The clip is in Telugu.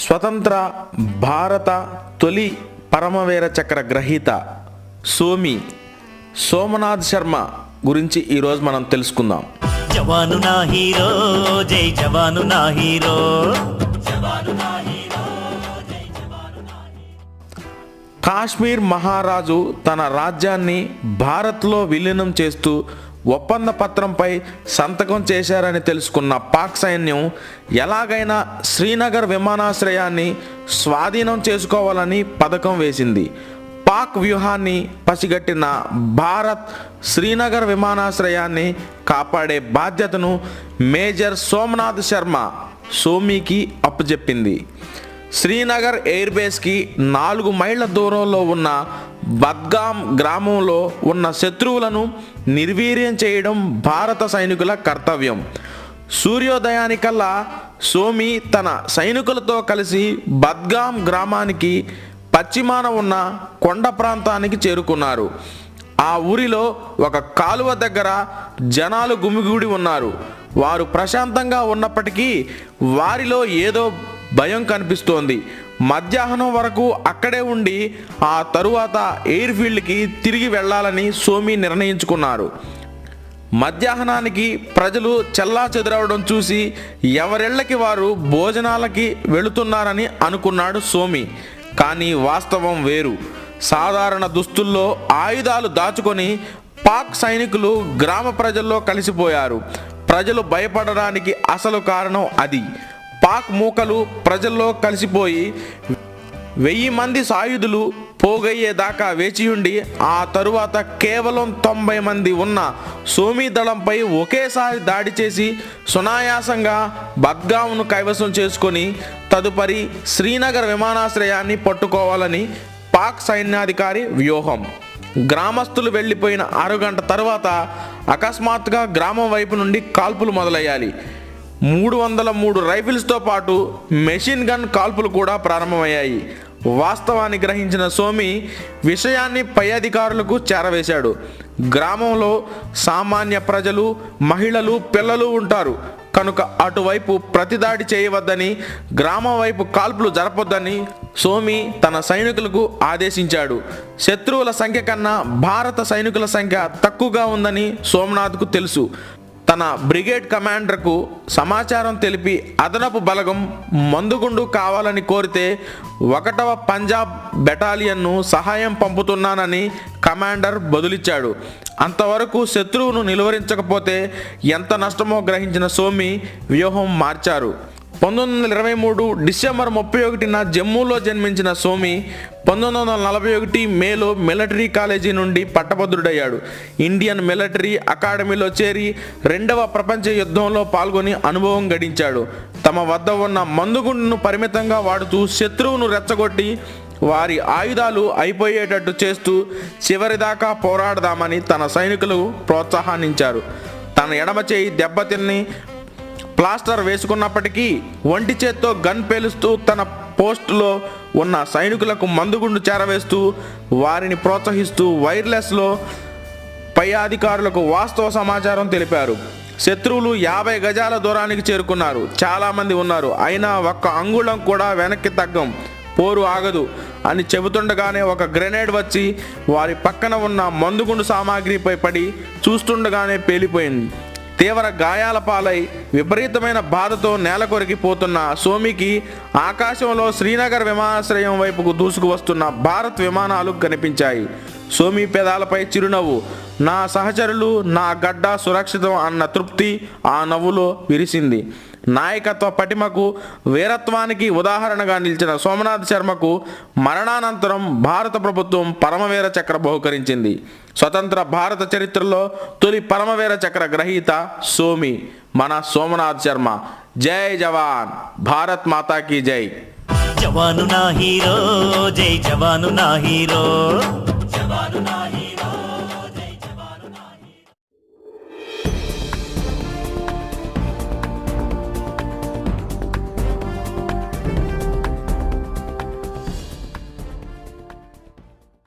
స్వతంత్ర భారత తొలి పరమవీర చక్ర గ్రహీత సోమనాథ్ శర్మ గురించి ఈరోజు మనం తెలుసుకుందాం. జవాను నా హీరో, జై జవాను నా హీరో. కాశ్మీర్ మహారాజు తన రాజ్యాన్ని భారత్లో విలీనం చేస్తూ ఒప్పంద పత్రంపై సంతకం చేశారని తెలుసుకున్న పాక్ సైన్యం ఎలాగైనా శ్రీనగర్ విమానాశ్రయాన్ని స్వాధీనం చేసుకోవాలని పథకం వేసింది. పాక్ వ్యూహాన్ని పసిగట్టిన భారత్ శ్రీనగర్ విమానాశ్రయాన్ని కాపాడే బాధ్యతను మేజర్ సోమనాథ్ శర్మ సోమీకి అప్పచెప్పింది. శ్రీనగర్ ఎయిర్ బేస్కి 4 మైళ్ళ దూరంలో ఉన్న బద్గాం గ్రామంలో ఉన్న శత్రువులను నిర్వీర్యం చేయడం భారత సైనికుల కర్తవ్యం. సూర్యోదయానికల్లా సోమి తన సైనికులతో కలిసి బద్గాం గ్రామానికి పశ్చిమాన ఉన్న కొండ ప్రాంతానికి చేరుకున్నారు. ఆ ఊరిలో ఒక కాలువ దగ్గర జనాలు గుమిగూడి ఉన్నారు. వారు ప్రశాంతంగా ఉన్నప్పటికీ వారిలో ఏదో భయం కనిపిస్తోంది. మధ్యాహ్నం వరకు అక్కడే ఉండి ఆ తరువాత ఎయిర్ ఫీల్డ్కి తిరిగి వెళ్ళాలని సోమి నిర్ణయించుకున్నారు. మధ్యాహ్నానికి ప్రజలు చెల్లాచెదరవడం చూసి ఎవరిళ్ళకి వారు భోజనాలకి వెళుతున్నారని అనుకున్నాడు సోమి. కానీ వాస్తవం వేరు. సాధారణ దుస్తుల్లో ఆయుధాలు దాచుకొని పాక్ సైనికులు గ్రామ ప్రజల్లో కలిసిపోయారు. ప్రజలు భయపడడానికి అసలు కారణం అది. పాక్ మూకలు ప్రజల్లో కలిసిపోయి 1000 మంది సాయుధులు పోగయ్యేదాకా వేచియుండి ఆ తరువాత కేవలం 90 మంది ఉన్న సోమీ దళంపై ఒకేసారి దాడి చేసి సునాయాసంగా బద్గాంను కైవసం చేసుకొని తదుపరి శ్రీనగర్ విమానాశ్రయాన్ని పట్టుకోవాలని పాక్ సైన్యాధికారి వ్యూహం. గ్రామస్తులు వెళ్ళిపోయిన 6 గంటల తర్వాత అకస్మాత్తుగా గ్రామం వైపు నుండి కాల్పులు మొదలయ్యాయి. 303 రైఫిల్స్తో పాటు మెషిన్ గన్ కాల్పులు కూడా ప్రారంభమయ్యాయి. వాస్తవాన్ని గ్రహించిన సోమి విషయాన్ని పై అధికారులకు చేరవేశాడు. గ్రామంలో సామాన్య ప్రజలు, మహిళలు, పిల్లలు ఉంటారు కనుక అటువైపు ప్రతిదాడి చేయవద్దని, గ్రామం వైపు కాల్పులు జరపొద్దని సోమి తన సైనికులకు ఆదేశించాడు. శత్రువుల సంఖ్య కన్నా భారత సైనికుల సంఖ్య తక్కువగా ఉందని సోమనాథ్కు తెలుసు. తన బ్రిగేడ్ కమాండర్కు సమాచారం తెలిపి అదనపు బలగం మందుగుండు కావాలని కోరితే 1వ పంజాబ్ బెటాలియన్ను సహాయం పంపుతున్నానని కమాండర్ బదులిచ్చాడు. అంతవరకు శత్రువును నిలువరించకపోతే ఎంత నష్టమో గ్రహించిన సోమి వ్యూహం మార్చారు. 1923 డిసెంబర్ 31న జమ్మూలో జన్మించిన సోమి 1941 మేలో మిలిటరీ కాలేజీ నుండి పట్టభద్రుడయ్యాడు. ఇండియన్ మిలిటరీ అకాడమీలో చేరి 2వ ప్రపంచ యుద్ధంలో పాల్గొని అనుభవం గడించాడు. తమ వద్ద ఉన్న మందుగుండును పరిమితంగా వాడుతూ శత్రువును రెచ్చగొట్టి వారి ఆయుధాలు అయిపోయేటట్టు చేస్తూ చివరిదాకా పోరాడదామని తన సైనికులు ప్రోత్సాహాన్నించారు. తన ఎడమ చేయి దెబ్బతిని ప్లాస్టర్ వేసుకున్నప్పటికీ ఒంటి చేత్తో గన్ పేలుస్తూ తన పోస్టులో ఉన్న సైనికులకు మందుగుండు చేరవేస్తూ వారిని ప్రోత్సహిస్తూ వైర్లెస్లో పై అధికారులకు వాస్తవ సమాచారం తెలిపారు. శత్రువులు 50 గజాల దూరానికి చేరుకున్నారు. చాలామంది ఉన్నారు. అయినా 1 అంగుళం కూడా వెనక్కి తగ్గం, పోరు ఆగదు అని చెబుతుండగానే ఒక గ్రెనేడ్ వచ్చి వారి పక్కన ఉన్న మందుగుండు సామాగ్రిపై పడి చూస్తుండగానే పేలిపోయింది. తీవ్ర గాయాల పాలై విపరీతమైన బాధతో నేల కొరికిపోతున్న సోమికి ఆకాశంలో శ్రీనగర్ విమానాశ్రయం వైపుకు దూసుకువస్తున్న భారత్ విమానాలు కనిపించాయి. సోమి పెదాలపై చిరునవ్వు. నా సహచరులు, నా గడ్డ సురక్షితం అన్న తృప్తి ఆ నవ్వులో విరిసింది. నాయకత్వ పటిమకు, వీరత్వానికి ఉదాహరణగా నిలిచిన సోమనాథ్ శర్మకు మరణానంతరం భారత ప్రభుత్వం పరమవీర చక్ర బహుకరించింది. స్వతంత్ర భారత చరిత్రలో తొలి పరమవీర చక్ర గ్రహీత సోమి మన సోమనాథ్ శర్మ. జై జవాన్, భారత్ మాతాకి జై. జవాను నా హీరో, జై జవాను నా హీరో.